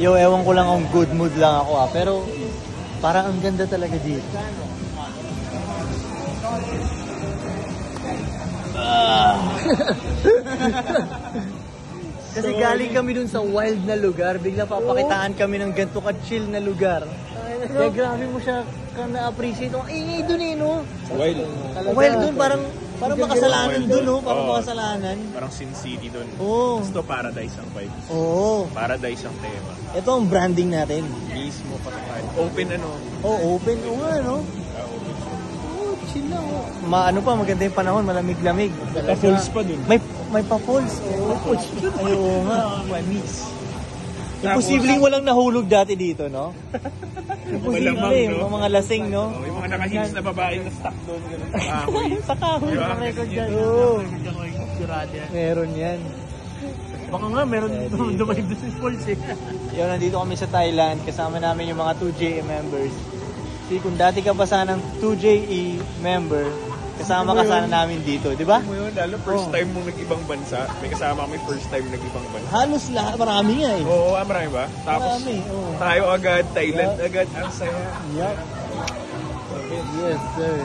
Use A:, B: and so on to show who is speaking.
A: Yo, ewan ko lang kung good mood lang ako pero parang ang ganda talaga dito. Kasi galing kami dun sa wild na lugar, bigla papakitaan kami ng ganito ka-chill na lugar. Kaya grabe mo siya na-appreciate. Ang ingay dun eh, no?
B: Wild.
A: Wild dun, parang makasalanan dun, no? Parang makasalanan.
B: Parang Sin City dun.
A: Oo.
B: Gusto paradise ang vibes.
A: Oo.
B: Paradise ang tema.
A: Ito ang branding natin.
B: Mismo patakan. Open ano.
A: Oh, open. Oo nga, no? Oh, chill lang. Ano pa, maganda yung panahon, malamig-lamig.
B: Pa-falls pa dun.
A: May pa-falls. Oo. Oo nga. Imposibleng walang nahulog dati dito, no? Imposible, no? Mga lasing, no?
B: Yung mga naka-heels na babae na stuck doon. Sa kahoy.
A: Sa kahoy,
B: Diba?
A: ang record dyan.
C: Oo.
A: Meron yan.
C: Baka nga, meron dumalig doon sa falls eh.
A: Yun, nandito kami sa Thailand. Kasama namin yung mga 2JE members. See, kung dati ka pa sanang 2JE member, kasama ka sana namin dito, di ba?
B: Mo yun, lalo first time mo nag-ibang bansa. May kasama kami first time nag-ibang bansa.
A: Halos lahat, marami nga eh.
B: Oo, marami ba? Tapos
A: Marami, oo.
B: tayo agad, Thailand agad. Ang saya.
A: Yup. Yes, sir.